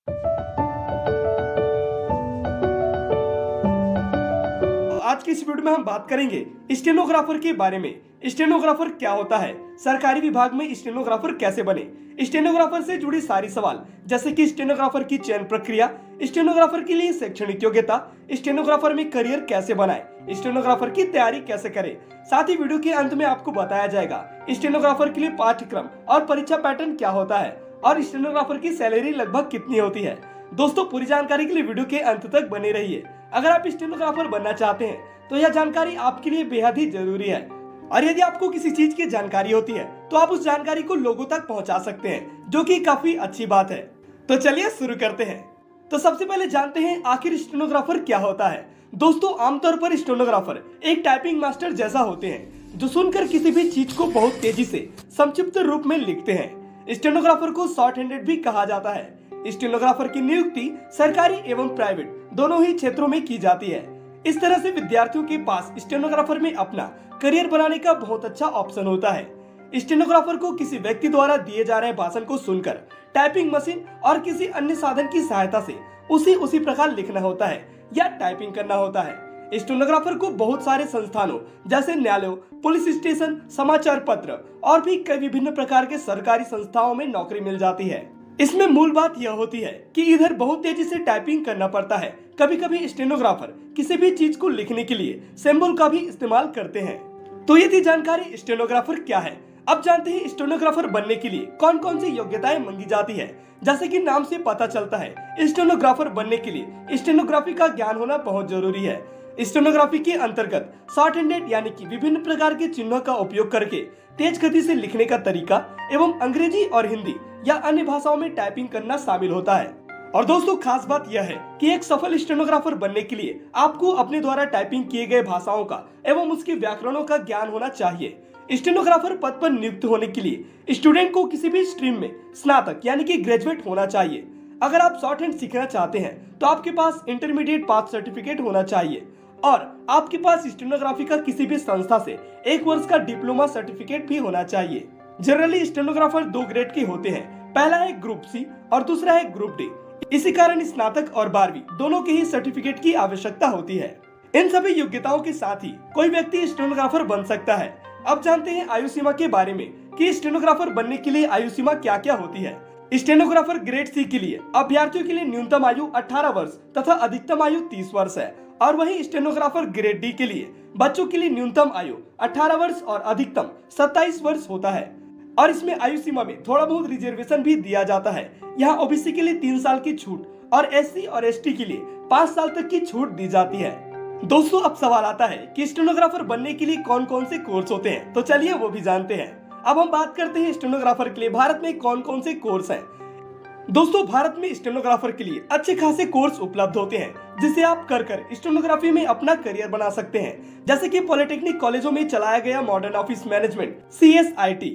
आज की इस वीडियो में हम बात करेंगे स्टेनोग्राफर के बारे में। स्टेनोग्राफर क्या होता है, सरकारी विभाग में स्टेनोग्राफर कैसे बने, स्टेनोग्राफर से जुड़ी सारी सवाल जैसे कि स्टेनोग्राफर की चयन प्रक्रिया, स्टेनोग्राफर के लिए शैक्षणिक योग्यता, स्टेनोग्राफर में करियर कैसे बनाए, स्टेनोग्राफर की तैयारी कैसे करें। साथ ही वीडियो के अंत में आपको बताया जाएगा स्टेनोग्राफर के लिए पाठ्यक्रम और परीक्षा पैटर्न क्या होता है और स्टेनोग्राफर की सैलरी लगभग कितनी होती है। दोस्तों, पूरी जानकारी के लिए वीडियो के अंत तक बने रहिए। अगर आप स्टेनोग्राफर बनना चाहते हैं तो यह जानकारी आपके लिए बेहद ही जरूरी है, और यदि आपको किसी चीज की जानकारी होती है तो आप उस जानकारी को लोगों तक पहुंचा सकते हैं, जो कि काफी अच्छी बात है। तो चलिए शुरू करते हैं। तो सबसे पहले जानते हैं आखिर स्टेनोग्राफर क्या होता है। दोस्तों, आमतौर पर स्टेनोग्राफर एक टाइपिंग मास्टर जैसा होते हैं, जो सुनकर किसी भी चीज को बहुत तेजी से संक्षिप्त रूप में लिखते हैं। स्टेनोग्राफर को शॉर्ट हैंडेड भी कहा जाता है। स्टेनोग्राफर की नियुक्ति सरकारी एवं प्राइवेट दोनों ही क्षेत्रों में की जाती है। इस तरह से विद्यार्थियों के पास स्टेनोग्राफर में अपना करियर बनाने का बहुत अच्छा ऑप्शन होता है। स्टेनोग्राफर को किसी व्यक्ति द्वारा दिए जा रहे भाषण को सुनकर टाइपिंग मशीन और किसी अन्य साधन की सहायता से उसी प्रकार लिखना होता है या टाइपिंग करना होता है। स्टेनोग्राफर को बहुत सारे संस्थानों जैसे न्यायालयों, पुलिस स्टेशन, समाचार पत्र और भी कई विभिन्न प्रकार के सरकारी संस्थाओं में नौकरी मिल जाती है। इसमें मूल बात यह होती है कि इधर बहुत तेजी से टाइपिंग करना पड़ता है। कभी कभी स्टेनोग्राफर किसी भी चीज को लिखने के लिए सिंबल का भी इस्तेमाल करते हैं। तो ये थी जानकारी स्टेनोग्राफर क्या है। अब जानते हैं स्टेनोग्राफर बनने के लिए कौन कौन सी योग्यताएं मांगी जाती है। जैसे कि नाम से पता चलता है, स्टेनोग्राफर बनने के लिए स्टेनोग्राफी का ज्ञान होना बहुत जरूरी है। स्टेनोग्राफी के अंतर्गत शॉर्ट हैंडेड यानी कि विभिन्न प्रकार के चिन्हों का उपयोग करके तेज गति से लिखने का तरीका एवं अंग्रेजी और हिंदी या अन्य भाषाओं में टाइपिंग करना शामिल होता है। और दोस्तों, खास बात यह है कि एक सफल स्टेनोग्राफर बनने के लिए आपको अपने द्वारा टाइपिंग किए गए भाषाओं का एवं उसके व्याकरणों का ज्ञान होना चाहिए। स्टेनोग्राफर पद पर नियुक्त होने के लिए स्टूडेंट को किसी भी स्ट्रीम में स्नातक यानी कि ग्रेजुएट होना चाहिए। अगर आप शॉर्ट हैंड सीखना चाहते हैं तो आपके पास इंटरमीडिएट पास सर्टिफिकेट होना चाहिए और आपके पास स्टेनोग्राफी का किसी भी संस्था से 1 वर्ष का डिप्लोमा सर्टिफिकेट भी होना चाहिए। जनरली स्टेनोग्राफर 2 ग्रेड के होते हैं, पहला है ग्रुप सी और दूसरा है ग्रुप डी। इसी कारण स्नातक और 12वीं दोनों के ही सर्टिफिकेट की आवश्यकता होती है। इन सभी योग्यताओं के साथ ही कोई व्यक्ति स्टेनोग्राफर बन सकता है। अब जानते हैं आयु सीमा के बारे में कि स्टेनोग्राफर बनने के लिए आयु सीमा क्या क्या होती है। स्टेनोग्राफर ग्रेड सी के लिए अभ्यर्थियों के लिए न्यूनतम आयु 18 वर्ष तथा अधिकतम आयु 30 वर्ष है, और वहीं स्टेनोग्राफर ग्रेड डी के लिए बच्चों के लिए न्यूनतम आयु 18 वर्ष और अधिकतम 27 वर्ष होता है। और इसमें आयु सीमा में थोड़ा बहुत रिजर्वेशन भी दिया जाता है। यहाँ ओबीसी के लिए 3 साल की छूट और एससी और एसटी के लिए 5 साल तक की छूट दी जाती है। दोस्तों, अब सवाल आता है कि स्टेनोग्राफर बनने के लिए कौन कौन से कोर्स होते हैं, तो चलिए वो भी जानते हैं। अब हम बात करते हैं स्टेनोग्राफर के लिए भारत में कौन कौन से कोर्स हैं। दोस्तों, भारत में स्टेनोग्राफर के लिए अच्छे खासे कोर्स उपलब्ध होते हैं, जिसे आप कर स्टेनोग्राफी में अपना करियर बना सकते हैं। जैसे कि पॉलिटेक्निक कॉलेजों में चलाया गया मॉडर्न ऑफिस मैनेजमेंट CSIT,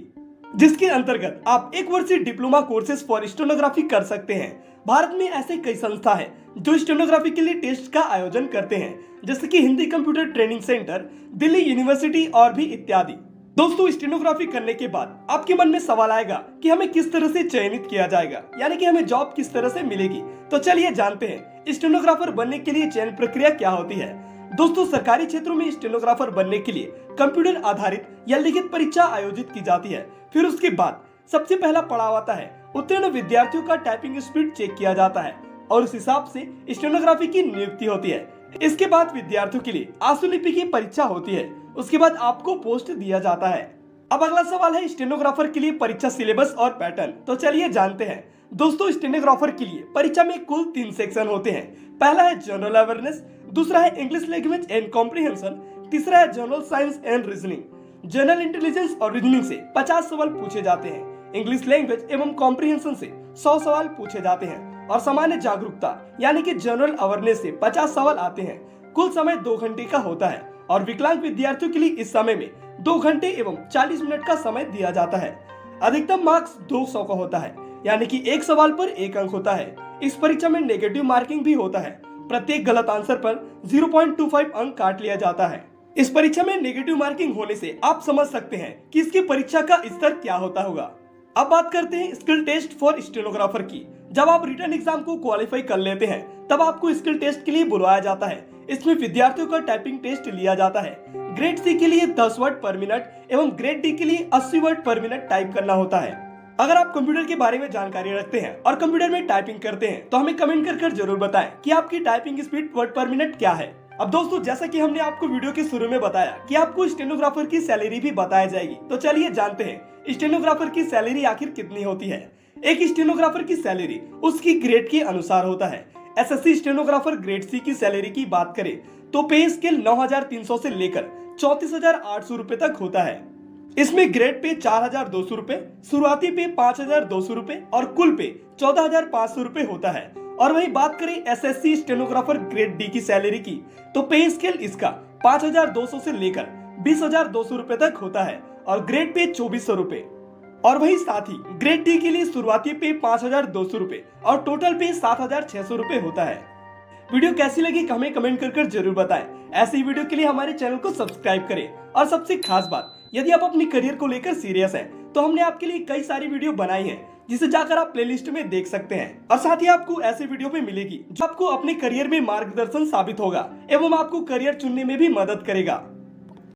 जिसके अंतर्गत आप 1 वर्षीय डिप्लोमा कोर्सेज फॉर स्टेनोग्राफी कर सकते हैं। भारत में ऐसे कई संस्था है जो स्टेनोग्राफी के लिए टेस्ट का आयोजन करते हैं, जैसे कि Hindi computer training centre, Delhi university और भी इत्यादि। दोस्तों, स्टेनोग्राफी करने के बाद आपके मन में सवाल आएगा कि हमें किस तरह से चयनित किया जाएगा, यानी कि हमें जॉब किस तरह से मिलेगी। तो चलिए जानते हैं स्टेनोग्राफर बनने के लिए चयन प्रक्रिया क्या होती है। दोस्तों, सरकारी क्षेत्रों में स्टेनोग्राफर बनने के लिए कंप्यूटर आधारित या लिखित परीक्षा आयोजित की जाती है। फिर उसके बाद सबसे पहला पड़ाव आता है, उत्तीर्ण विद्यार्थियों का टाइपिंग स्पीड चेक किया जाता है और उस हिसाब से स्टेनोग्राफी की नियुक्ति होती है। इसके बाद विद्यार्थियों के लिए आशुलिपि की परीक्षा होती है। उसके बाद आपको पोस्ट दिया जाता है। अब अगला सवाल है स्टेनोग्राफर के लिए परीक्षा सिलेबस और पैटर्न। तो चलिए जानते हैं। दोस्तों, स्टेनोग्राफर के लिए परीक्षा में कुल 3 सेक्शन होते हैं। पहला है जनरल अवेयरनेस, दूसरा है इंग्लिश लैंग्वेज एंड कॉम्प्रिहेंशन, तीसरा है general science and reasoning. General intelligence और रीजनिंग से 50 सवाल पूछे जाते हैं। इंग्लिश लैंग्वेज एवं कॉम्प्रिहेंशन से 100 सवाल पूछे जाते हैं और सामान्य जागरूकता यानी कि जनरल अवेयरनेस से 50 सवाल आते हैं। कुल समय 2 घंटे का होता है और विकलांग विद्यार्थियों के लिए इस समय में 2 घंटे एवं 40 मिनट का समय दिया जाता है। अधिकतम मार्क्स 200 का होता है, यानी कि 1 सवाल पर 1 अंक होता है। इस परीक्षा में नेगेटिव मार्किंग भी होता है। प्रत्येक गलत आंसर पर 0.25 अंक काट लिया जाता है। इस परीक्षा में नेगेटिव मार्किंग होने से आप समझ सकते हैं कि इसकी परीक्षा का स्तर क्या होता होगा। अब बात करते हैं स्किल टेस्ट फॉर स्टेनोग्राफर की, जब आप रिटन एग्जाम को क्वालिफाई कर लेते हैं तब आपको स्किल टेस्ट के लिए बुलवाया जाता है। इसमें विद्यार्थियों का टाइपिंग टेस्ट लिया जाता है। ग्रेड सी के लिए 10 वर्ड पर मिनट एवं ग्रेड डी के लिए 80 वर्ड पर मिनट टाइप करना होता है। अगर आप कंप्यूटर के बारे में जानकारी रखते हैं और कंप्यूटर में टाइपिंग करते हैं तो हमें कमेंट कर जरूर बताएं कि आपकी टाइपिंग स्पीड वर्ड पर मिनट क्या है। अब दोस्तों, जैसा कि हमने आपको वीडियो के शुरू में बताया कि आपको स्टेनोग्राफर की सैलरी भी बताई जाएगी, तो चलिए जानते हैं स्टेनोग्राफर की सैलरी आखिर कितनी होती है। एक स्टेनोग्राफर की सैलरी उसकी ग्रेड के अनुसार होता है। एसएससी स्टेनोग्राफर ग्रेड सी की सैलरी की बात करें तो पे स्केल 9,300 से लेकर 34,800 रुपए तक होता है। इसमें ग्रेड पे 4,200 रुपए, शुरुआती पे 5,200 रुपए और कुल पे 14,500 रुपए होता है। और वही बात करें एसएससी स्टेनोग्राफर ग्रेड डी की सैलरी की तो पे स्केल इसका 5,200 से लेकर 20,200 रुपए तक होता है और ग्रेड पे 2,400 रुपए। और वही साथ ही ग्रेड डी के लिए शुरुआती पे 5,200 रुपए और टोटल पे 7,600 रुपए होता है। वीडियो कैसी लगी हमें कमेंट कर जरूर बताएं। ऐसी वीडियो के लिए हमारे चैनल को सब्सक्राइब करें। और सबसे खास बात, यदि आप अपने करियर को लेकर सीरियस हैं तो हमने आपके लिए कई सारी वीडियो बनाई हैं जिसे जाकर आप प्लेलिस्ट में देख सकते हैं। और साथ ही आपको ऐसी वीडियो भी मिलेगी जो आपको अपने करियर में मार्गदर्शन साबित होगा एवं आपको करियर चुनने में भी मदद करेगा।